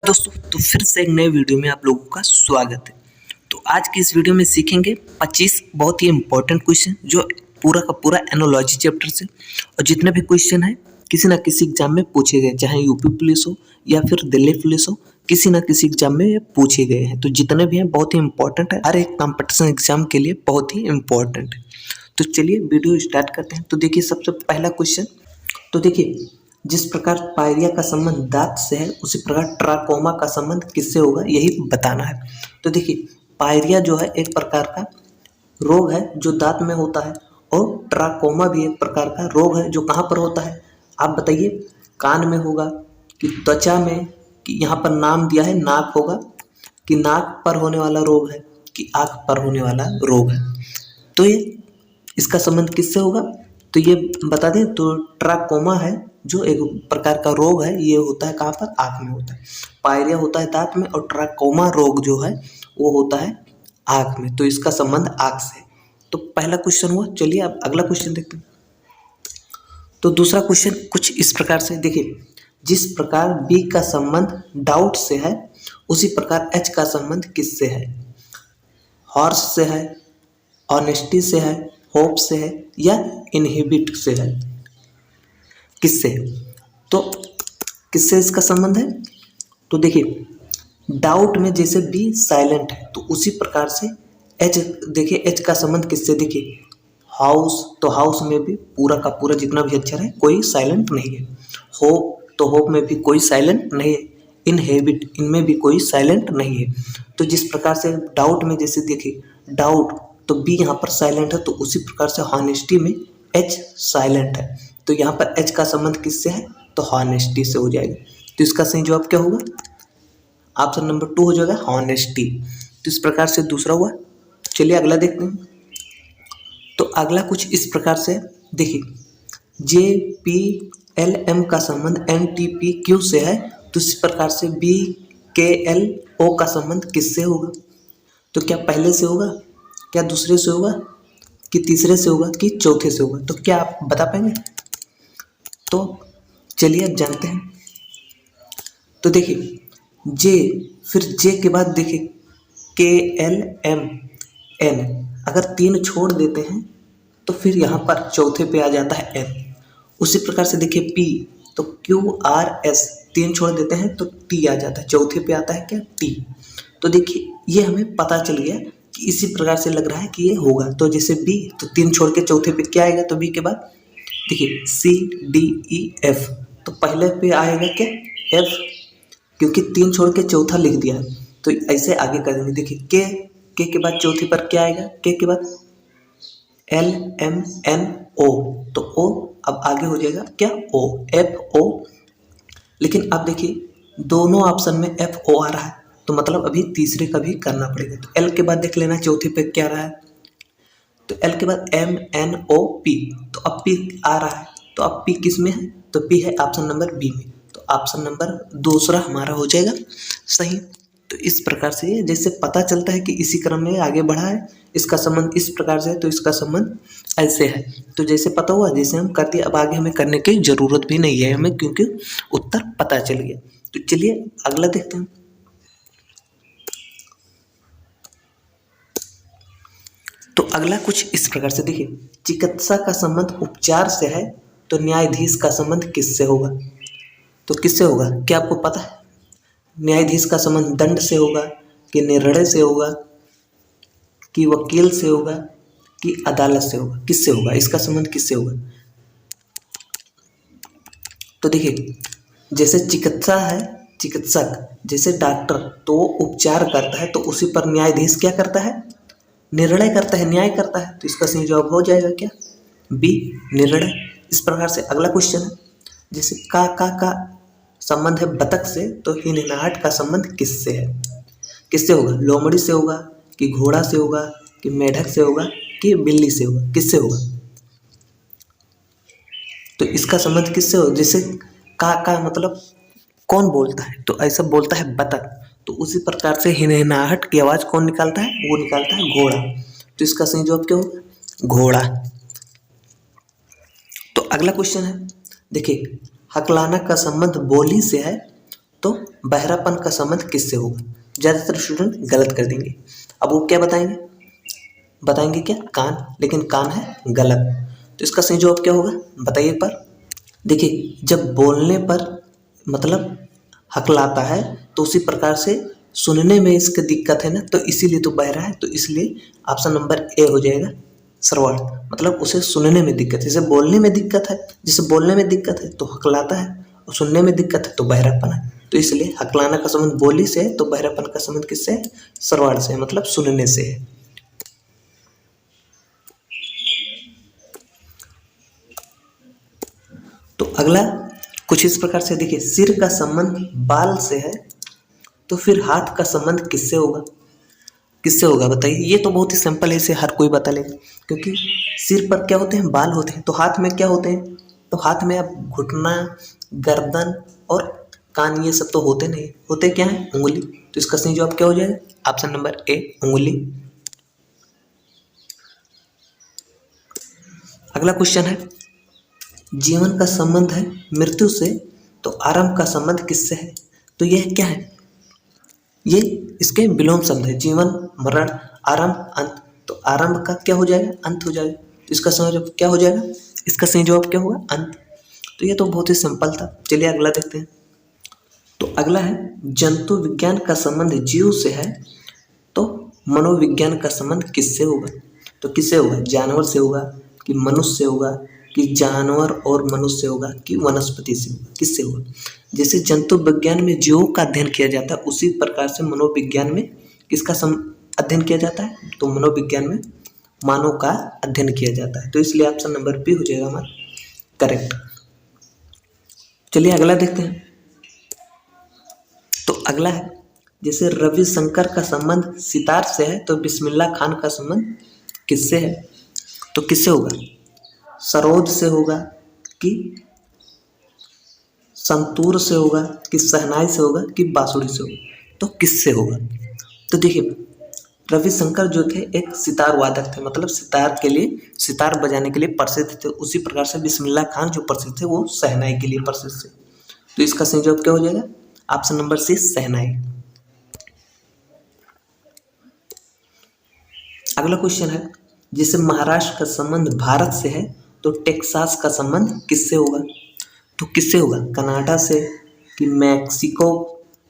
दोस्तों तो फिर से एक नए वीडियो में आप लोगों का स्वागत है। तो आज की इस वीडियो में सीखेंगे 25 बहुत ही इंपॉर्टेंट क्वेश्चन जो पूरा का पूरा एनोलॉजी चैप्टर से, और जितने भी क्वेश्चन हैं किसी ना किसी एग्जाम में पूछे गए, चाहे यूपी पुलिस हो या फिर दिल्ली पुलिस हो, किसी ना किसी एग्जाम में ये पूछे गए हैं। तो जितने भी हैं बहुत ही इंपॉर्टेंट है, हर एक कॉम्पिटिशन एग्जाम के लिए बहुत ही इंपॉर्टेंट है। तो चलिए वीडियो स्टार्ट करते हैं। तो देखिए सबसे पहला क्वेश्चन, तो देखिए जिस प्रकार पायरिया का संबंध दांत से है उसी प्रकार ट्राकोमा का संबंध किससे होगा, यही बताना है। तो देखिए पायरिया जो है एक प्रकार का रोग है जो दांत में होता है, और ट्राकोमा भी एक प्रकार का रोग है जो कहाँ पर होता है, आप बताइए। कान में होगा कि त्वचा में, कि यहाँ पर नाम दिया है नाक होगा, कि नाक पर होने वाला रोग है, कि आँख पर होने वाला रोग है। तो ये इसका संबंध किससे होगा, तो ये बता दें तो ट्राकोमा है जो एक प्रकार का रोग है, ये होता है कहाँ पर, आँख में होता है। पायरिया होता है दांत में, और ट्राकोमा रोग जो है वो होता है आँख में। तो इसका संबंध आँख से। तो पहला क्वेश्चन हुआ। चलिए अब अगला क्वेश्चन देखते हैं। तो दूसरा क्वेश्चन कुछ इस प्रकार से, देखिए जिस प्रकार बी का संबंध डाउट से है उसी प्रकार एच का संबंध किससे है, हॉर्स से है, ऑनेस्टी से है, होप से है, या इनहिबिट से है, किससे? तो किससे इसका संबंध है, तो देखिए डाउट में जैसे बी साइलेंट है तो उसी प्रकार से एच, देखिए एच का संबंध किससे, देखिए हाउस, तो हाउस में भी पूरा का पूरा जितना भी अक्षर है कोई साइलेंट नहीं है। होप, तो होप में भी कोई साइलेंट नहीं है। इनहेबिट, इनमें भी कोई साइलेंट नहीं है। तो जिस प्रकार से डाउट में जैसे देखिए डाउट, तो बी यहाँ पर साइलेंट है, तो उसी प्रकार से हॉनेस्टी में एच साइलेंट है, तो यहाँ पर एच का संबंध किससे है, तो हॉनेस्टी से हो जाएगा। तो इसका सही जवाब क्या होगा, ऑप्शन नंबर 2 हो जाएगा हॉनेस्टी। तो इस प्रकार से दूसरा हुआ। चलिए अगला देखते हैं। तो अगला कुछ इस प्रकार से, देखिए जे पी एल एम का संबंध एन टी पी क्यू से है, तो इसी प्रकार से बी के एल ओ का संबंध किससे होगा, तो क्या पहले से होगा, क्या दूसरे से होगा, कि तीसरे से होगा, कि चौथे से होगा, तो क्या आप बता पाएंगे? तो चलिए अब जानते हैं। तो देखिए जे, फिर जे के बाद देखिए के एल एम एन, अगर 3 छोड़ देते हैं तो फिर यहाँ पर चौथे पे आ जाता है एन। उसी प्रकार से देखिए पी, तो क्यू आर एस 3 छोड़ देते हैं तो टी आ जाता है, चौथे पे आता है क्या, टी। तो देखिए ये हमें पता चल गया कि इसी प्रकार से लग रहा है कि ये होगा। तो जैसे बी, तो 3 छोड़ के चौथे पे क्या आएगा, तो बी के बाद देखिए सी डी ई एफ, तो पहले पे आएगा क्या, एफ, क्योंकि 3 छोड़ के चौथा लिख दिया है। तो ऐसे आगे कर देंगे। देखिए के के बाद चौथे पर क्या आएगा, के के बाद एल एम एन ओ, तो ओ अब आगे हो जाएगा क्या, ओ, एफ ओ। लेकिन अब देखिए दोनों ऑप्शन में एफ ओ आ रहा है, तो मतलब अभी तीसरे का भी करना पड़ेगा। तो एल के बाद देख लेना चौथे पे क्या रहा है, तो एल के बाद एम एन ओ पी, तो अब पी आ रहा है, तो अब पी किस में है, तो पी है ऑप्शन नंबर बी में, तो ऑप्शन नंबर दूसरा हमारा हो जाएगा सही। तो इस प्रकार से जैसे पता चलता है कि इसी क्रम में आगे बढ़ा है, इसका संबंध इस प्रकार से है, तो इसका संबंध ऐसे है। तो जैसे पता हुआ, जैसे हम कर दिए, अब आगे हमें करने की जरूरत भी नहीं है हमें, क्योंकि उत्तर पता चल गया। तो चलिए अगला देखते हैं। तो अगला कुछ इस प्रकार से, देखिए चिकित्सा का संबंध उपचार से है तो न्यायाधीश का संबंध किससे होगा, तो किससे होगा, क्या आपको पता है? न्यायाधीश का संबंध दंड से होगा, कि निर्णय से होगा, कि वकील से होगा, कि अदालत से होगा, किससे होगा, इसका संबंध किससे होगा? तो देखिए जैसे चिकित्सा है, चिकित्सक जैसे डॉक्टर, तो वो उपचार करता है, तो उसी पर न्यायाधीश क्या करता है, निर्णय करता है, न्याय करता है। तो इसका सही जवाब हो जाएगा क्या, बी, निर्णय। इस प्रकार से अगला क्वेश्चन है, जैसे का संबंध है बतख से, तो हिनहिनाहट का संबंध किससे है, किससे होगा, लोमड़ी से होगा, कि घोड़ा से होगा, कि मेढक से होगा, कि बिल्ली से होगा, किससे होगा? तो इसका संबंध किससे होगा, जैसे का मतलब कौन बोलता है, तो ऐसा बोलता है बतख, तो उसी प्रकार से हिनहिनाहट की आवाज़ कौन निकालता है, वो निकालता है घोड़ा। तो इसका सही जवाब क्या होगा, घोड़ा। तो अगला क्वेश्चन है, देखिए हकलाना का संबंध बोली से है, तो तो बहरापन का संबंध किससे होगा? ज़्यादातर स्टूडेंट गलत कर देंगे। अब वो क्या बताएंगे क्या? कान, लेकिन कान है गलत। तो इसका सही जवाब क्या होगा बताइए एक बार। देखिए, जब बोलने पर मतलब हकलाता है तो उसी प्रकार से सुनने में इसकी दिक्कत है ना, तो इसीलिए तो बहरा है, तो इसलिए ऑप्शन नंबर ए हो जाएगा श्रवण। मतलब उसे सुनने में दिक्कत है, जैसे बोलने में दिक्कत है, जैसे बोलने में दिक्कत है तो हकलाता है, और सुनने में दिक्कत है तो बहरापन है। तो इसलिए हकलाना का संबंध बोली से है, तो बहरापन का संबंध किससे है? श्रवण से, मतलब सुनने से है। तो अगला कुछ इस प्रकार से देखिए, सिर का संबंध बाल से है तो फिर हाथ का संबंध किससे होगा? किससे होगा बताइए। ये तो बहुत ही सिंपल है, इसे हर कोई बता लेगा, क्योंकि सिर पर क्या होते हैं? बाल होते हैं। तो हाथ में क्या होते हैं? तो हाथ में अब घुटना, गर्दन और कान, ये सब तो होते नहीं, होते क्या है? उंगली। तो इसका सही जवाब क्या हो जाएगा? ऑप्शन नंबर ए, उंगली। अगला क्वेश्चन है, जीवन का संबंध है मृत्यु से तो आरंभ का संबंध किससे है? तो यह क्या है? ये इसके विलोम शब्द है, जीवन, मरण, आरंभ, अंत। तो आरंभ का क्या हो जाएगा? अंत हो जाएगा। तो इसका सही जवाब क्या हो जाएगा? इसका सही जवाब क्या होगा? अंत। तो ये तो बहुत ही सिंपल था। चलिए अगला देखते हैं। तो अगला है, जंतु विज्ञान का संबंध जीव से है तो मनोविज्ञान का संबंध किससे होगा? तो किससे होगा? जानवर से होगा कि मनुष्य से होगा कि जानवर और मनुष्य से होगा कि वनस्पति से होगा? किससे होगा? जैसे जंतु विज्ञान में जीवों का अध्ययन किया जाता है, उसी प्रकार से मनोविज्ञान में किसका अध्ययन किया जाता है? तो मनोविज्ञान में मानव का अध्ययन किया जाता है। तो इसलिए ऑप्शन नंबर बी हो जाएगा हमारा करेक्ट। चलिए अगला देखते हैं। तो अगला है, जैसे रविशंकर का संबंध सितार से है तो बिस्मिल्लाह खान का संबंध किससे है? तो किससे होगा? सरोद से होगा कि संतूर से होगा कि शहनाई से होगा कि बांसुरी से होगा? तो किससे होगा? तो देखिए, रविशंकर जो थे एक सितार वादक थे, मतलब सितार के लिए, सितार बजाने के लिए प्रसिद्ध थे। उसी प्रकार से बिस्मिल्लाह खान जो प्रसिद्ध थे वो शहनाई के लिए प्रसिद्ध थे। तो इसका सही जवाब क्या हो जाएगा? ऑप्शन नंबर सी, शहनाई। अगला क्वेश्चन है, जैसे महाराष्ट्र का संबंध भारत से है तो टेक्सास का संबंध किससे होगा? तो किससे होगा? कनाडा से कि मैक्सिको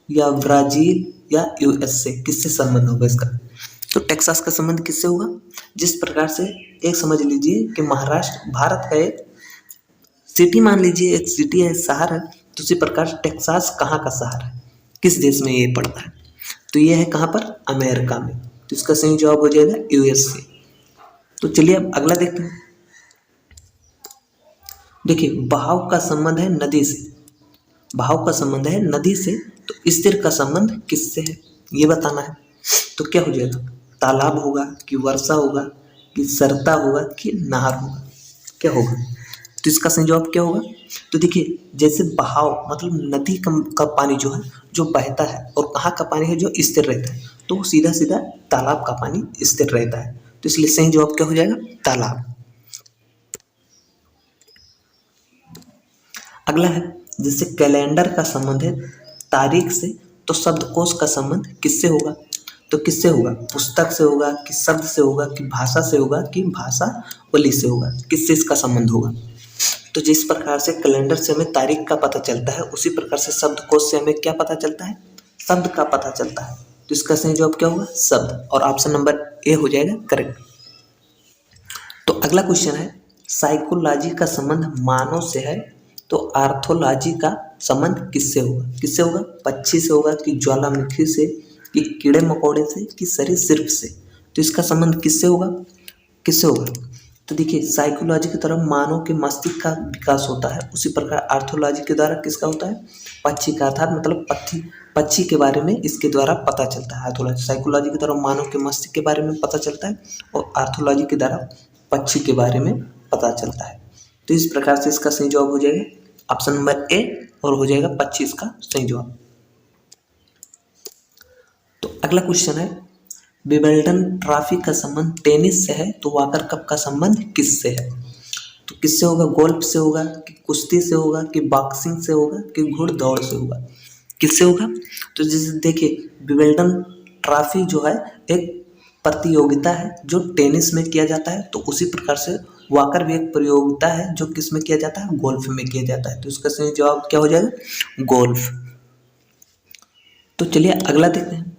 या ब्राजील या यूएस से? किससे संबंध होगा इसका? तो टेक्सास का संबंध किससे होगा? जिस प्रकार से एक समझ लीजिए कि महाराष्ट्र भारत का एक सिटी मान लीजिए, एक सिटी है, शहर है, तो उसी प्रकार टेक्सास कहाँ का शहर है? किस देश में ये पड़ता है? तो ये है कहाँ पर? अमेरिका में। तो इसका सही जवाब हो जाएगा यूएस से। तो चलिए अब अगला देखते हैं। देखिए, बहाव का संबंध है नदी से, भाव का संबंध है नदी से, तो स्थिर का संबंध किससे है ये बताना है। तो क्या हो जाएगा? तालाब होगा कि वर्षा होगा कि सरता होगा कि नहर होगा? क्या होगा? तो इसका सही जवाब क्या होगा? तो देखिए, जैसे बहाव मतलब नदी का पानी जो है जो बहता है, और कहाँ का पानी है जो स्थिर रहता है, तो सीधा सीधा तालाब का पानी स्थिर रहता है। तो इसलिए सही जवाब क्या हो जाएगा? तालाब। अगला है, जैसे कैलेंडर का संबंध है तारीख से तो शब्दकोश का संबंध किससे होगा? तो किससे होगा? पुस्तक से होगा कि शब्द से होगा कि भाषा से होगा कि भाषा बोली से होगा? किससे इसका संबंध होगा? तो जिस प्रकार से कैलेंडर से हमें तारीख का पता चलता है, उसी प्रकार से शब्दकोश से हमें क्या पता चलता है? शब्द का पता चलता है। तो इसका सही जवाब क्या होगा? शब्द। और ऑप्शन नंबर ए हो जाएगा करेक्ट। तो अगला क्वेश्चन है, साइकोलॉजी का संबंध मानव से है तो आर्थोलॉजी का संबंध किससे होगा? किससे होगा? पक्षी से होगा कि ज्वालामुखी से कि कीड़े मकोड़े से कि सरीसृप से? तो इसका संबंध किससे होगा? किससे होगा? तो देखिए, साइकोलॉजी की तरफ मानव के मस्तिष्क का विकास होता है, उसी प्रकार आर्थोलॉजी के द्वारा किसका होता है? पक्षी का, अर्थात मतलब पक्षी के बारे में इसके द्वारा पता चलता है। आर्थोलॉजी, साइकोलॉजी की तरफ मानव के मस्तिष्क के बारे में पता चलता है, और आर्थोलॉजी के द्वारा पक्षी के बारे में पता चलता है। तो इस प्रकार से इसका सही जवाब हो जाएगा ऑप्शन नंबर ए, और हो जाएगा 25 का सही जवाब। तो अगला क्वेश्चन है, विंबलडन ट्रॉफी का संबंध टेनिस से है तो वॉकर कप का संबंध किससे है? तो किससे होगा? गोल्फ से होगा कि कुश्ती से होगा कि बॉक्सिंग से होगा कि घुड़दौड़ से होगा? किससे होगा? तो जैसे देखिए विंबलडन ट्रॉफी जो है एक प्रतियोगिता है जो टेनिस में किया जाता है, तो उसी प्रकार से वॉकर भी एक प्रतियोगिता है जो किस में किया जाता है? गोल्फ में किया जाता है। तो इसका सही जवाब क्या हो जाएगा? गोल्फ। तो चलिए अगला देखते हैं।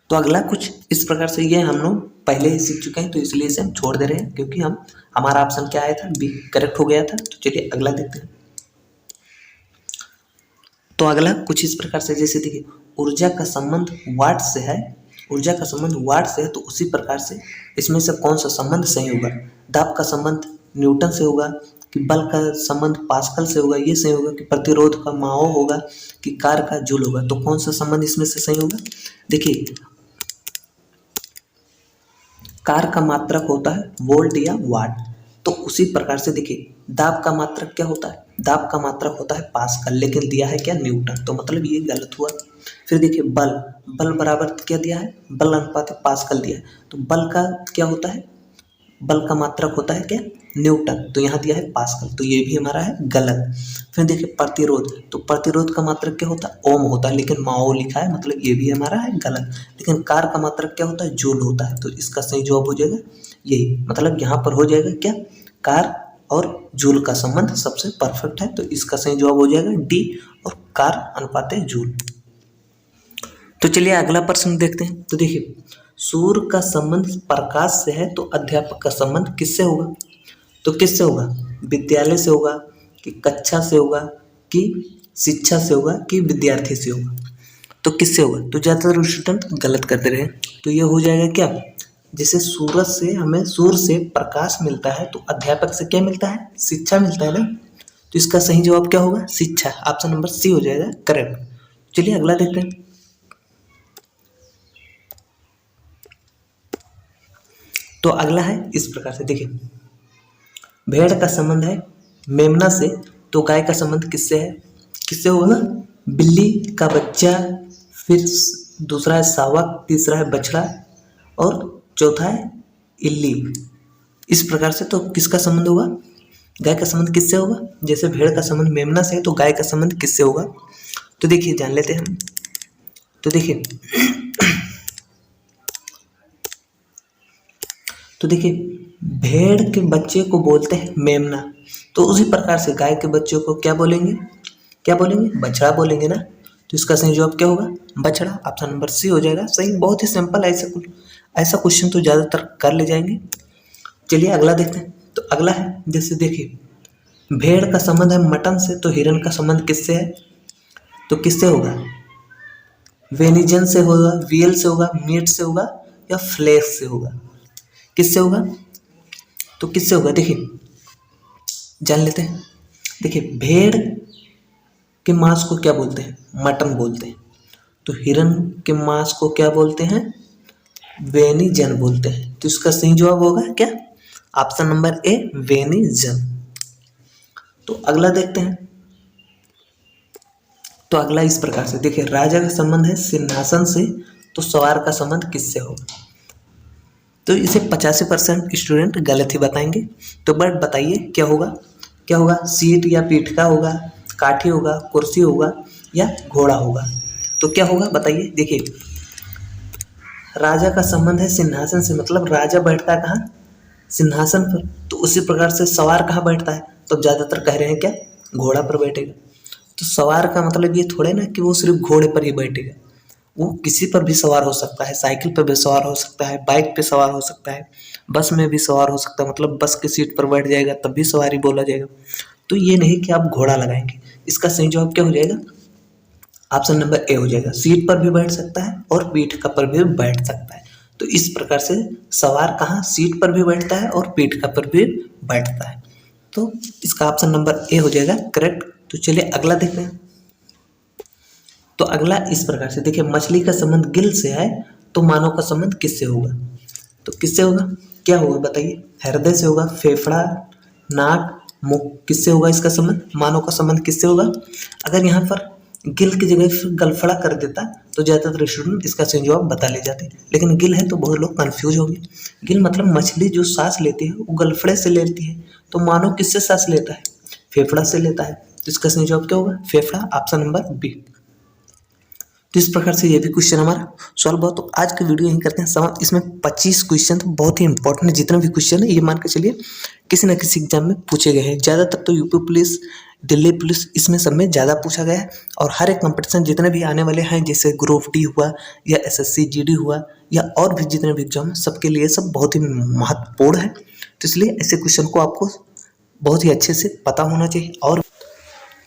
तो अगला कुछ इस प्रकार से, ये हम लोग पहले ही सीख चुके हैं तो इसलिए इसे हम छोड़ दे रहे हैं, क्योंकि हमारा ऑप्शन क्या आया था? बी करेक्ट हो गया था। तो चलिए अगला देखते हैं। तो अगला कुछ इस प्रकार से, जैसे देखिए ऊर्जा का संबंध वाट से है, ऊर्जा का संबंध वाट से है, तो उसी प्रकार से इसमें से कौन सा संबंध सही होगा? दाब का संबंध न्यूटन से होगा, कि बल का संबंध पास्कल से होगा, ये सही होगा, कि प्रतिरोध का माओ होगा, कि कार का जूल होगा? तो कौन सा संबंध इसमें से सही होगा? देखिए कार का मात्रक होता है वोल्ट या वाट, तो उसी प्रकार से देखिए दाब का मात्रक क्या होता है? दाब का मात्रक होता है पास्कल, लेकिन दिया है क्या? न्यूटन। तो मतलब ये गलत हुआ। फिर देखिए बल, बल बराबर क्या दिया है? बल अनुपात पास्कल दिया है, तो बल का क्या होता है? बल का मात्रक होता है क्या? न्यूटन। तो यहाँ दिया है पास्कल, तो ये भी हमारा है गलत। फिर देखिए प्रतिरोध, तो प्रतिरोध का मात्रक क्या होता है? ओम होता है, लेकिन माओ लिखा है, मतलब ये भी हमारा है गलत। लेकिन कार का मात्रक क्या होता है? जूल होता है। तो इसका सही जवाब हो जाएगा यही, मतलब यहाँ पर हो जाएगा क्या? कार और जूल का संबंध सबसे परफेक्ट है, तो इसका सही जवाब हो जाएगा डी, और कार अनुपात जूल। तो चलिए अगला प्रश्न देखते हैं। तो देखिए सूर्य का संबंध प्रकाश से है, तो अध्यापक का संबंध किससे होगा? तो किससे होगा? विद्यालय से होगा, कि कक्षा से होगा, कि शिक्षा से होगा, कि विद्यार्थी से होगा? तो किससे होगा? तो ज़्यादातर स्टूडेंट गलत कर दे रहे हैं। तो ये हो जाएगा क्या? जैसे सूरज से हमें, सूर्य से प्रकाश मिलता है, तो अध्यापक से क्या मिलता है? शिक्षा मिलता है ना। तो इसका सही जवाब क्या होगा? शिक्षा। ऑप्शन नंबर सी हो जाएगा करेक्ट। चलिए अगला देखते हैं। तो अगला है इस प्रकार से, देखिए भेड़ का संबंध है मेमना से, तो गाय का संबंध किससे है? किससे होगा? बिल्ली का बच्चा, फिर दूसरा है सावक, तीसरा है बछड़ा, और चौथा है इल्ली। इस प्रकार से तो किसका संबंध होगा? गाय का संबंध किससे होगा? जैसे भेड़ का संबंध मेमना से है, तो गाय का संबंध किससे होगा? तो देखिए जान लेते हैं हम। तो देखिए भेड़ के बच्चे को बोलते हैं मेमना, तो उसी प्रकार से गाय के बच्चों को क्या बोलेंगे? क्या बोलेंगे? बछड़ा बोलेंगे ना। तो इसका सही जवाब क्या होगा? बछड़ा। ऑप्शन नंबर सी हो जाएगा सही। बहुत ही सिंपल, ऐसा क्वेश्चन तो ज़्यादातर कर ले जाएंगे। चलिए अगला देखते हैं। तो अगला है, जैसे देखिए भेड़ का संबंध है मटन से, तो हिरन का संबंध किससे है? तो किससे होगा? वेनिजन से होगा, वीएल से होगा, मीट से होगा, या फ्लेश से होगा? किससे होगा? तो किससे होगा? देखिए जान लेते हैं। देखिए भेड़ के मांस को क्या बोलते हैं? मटन बोलते हैं। तो हिरन के मांस को क्या बोलते हैं? वेनिजन बोलते हैं। तो इसका सही जवाब होगा क्या? Option number A venison. तो अगला देखते हैं। तो अगला इस प्रकार से, देखिए राजा का संबंध है सिंहासन से, तो सवार का संबंध किससे होगा? तो इसे 85% स्टूडेंट गलत ही बताएंगे। तो बट बताइए क्या होगा? क्या होगा? सीट या पीठ का होगा, काठी होगा, कुर्सी होगा, या घोड़ा होगा? तो क्या होगा बताइए। देखिए राजा का संबंध है सिंहासन से, मतलब राजा बैठता है कहाँ? सिंहासन पर। तो उसी प्रकार से सवार कहाँ बैठता है? तो ज़्यादातर कह रहे हैं क्या? घोड़ा पर बैठेगा। तो सवार का मतलब ये थोड़े ना कि वो सिर्फ घोड़े पर ही बैठेगा, वो किसी पर भी सवार हो सकता है, साइकिल पर भी सवार हो सकता है, बाइक पे सवार हो सकता है, बस में भी सवार हो सकता है, मतलब बस की सीट पर बैठ जाएगा तब भी सवारी बोला जाएगा। तो ये नहीं कि आप घोड़ा लगाएंगे। इसका सही जवाब क्या हो जाएगा? ऑप्शन नंबर ए हो जाएगा। सीट पर भी बैठ सकता है और पीठ का पर भी बैठ सकता है। तो इस प्रकार से सवार कहाँ? सीट पर भी बैठता है और पीठ का पर भी बैठता है। तो इसका ऑप्शन नंबर ए हो जाएगा करेक्ट। तो चलिए अगला देखते हैं। तो अगला इस प्रकार से, देखिए मछली का संबंध गिल से है, तो मानव का संबंध किससे होगा? तो किससे होगा? क्या होगा बताइए? हृदय से होगा, फेफड़ा, नाक, मुख, किससे होगा इसका संबंध? मानव का संबंध किससे होगा? अगर यहाँ पर गिल की जगह गलफड़ा कर देता तो ज़्यादातर स्टूडेंट इसका सही जवाब बता ले जाते, लेकिन गिल है तो बहुत लोग कंफ्यूज होंगे। गिल मतलब मछली जो सांस लेती है वो गलफड़े से लेती है, तो मानव किससे सांस लेता है? फेफड़ा से लेता है। तो इसका सही जवाब क्या होगा? फेफड़ा, ऑप्शन नंबर बी। तो इस प्रकार से ये भी क्वेश्चन हमारा सॉल्व हुआ। तो आज की वीडियो यही करते हैं समाप्त। इसमें 25 क्वेश्चन तो बहुत ही इंपॉर्टेंट है। जितना भी क्वेश्चन है ये मान के चलिए किसी न किसी एग्जाम में पूछे गए हैं। ज़्यादातर तो यूपी पुलिस, दिल्ली पुलिस, इसमें सब में ज़्यादा पूछा गया है। और हर एक कंपटीशन जितने भी आने वाले हैं, जैसे ग्रुप डी हुआ या एसएससी जीडी हुआ या और भी जितने भी एग्जाम हैं, सबके लिए सब बहुत ही महत्वपूर्ण है। तो इसलिए ऐसे क्वेश्चन को आपको बहुत ही अच्छे से पता होना चाहिए। और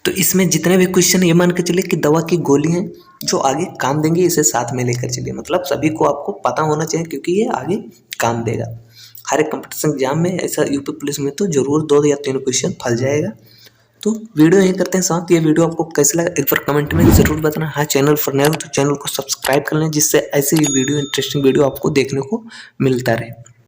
तो इसमें जितने भी क्वेश्चन ये मान के चलिए कि दवा की गोली हैं जो आगे काम देंगे, इसे साथ में लेकर चलिए। मतलब सभी को आपको पता होना चाहिए क्योंकि ये आगे काम देगा। हर एक कंपटीशन एग्जाम में ऐसा यूपी पुलिस में तो जरूर 2 या 3 क्वेश्चन फंस जाएगा। तो वीडियो यही करते हैं साथ। ये वीडियो आपको कैसा लगा एक बार कमेंट में ज़रूर बताना। हाँ, चैनल पर नए हो तो चैनल को सब्सक्राइब कर लें, जिससे ऐसे ही वीडियो, इंटरेस्टिंग वीडियो आपको देखने को मिलता रहे।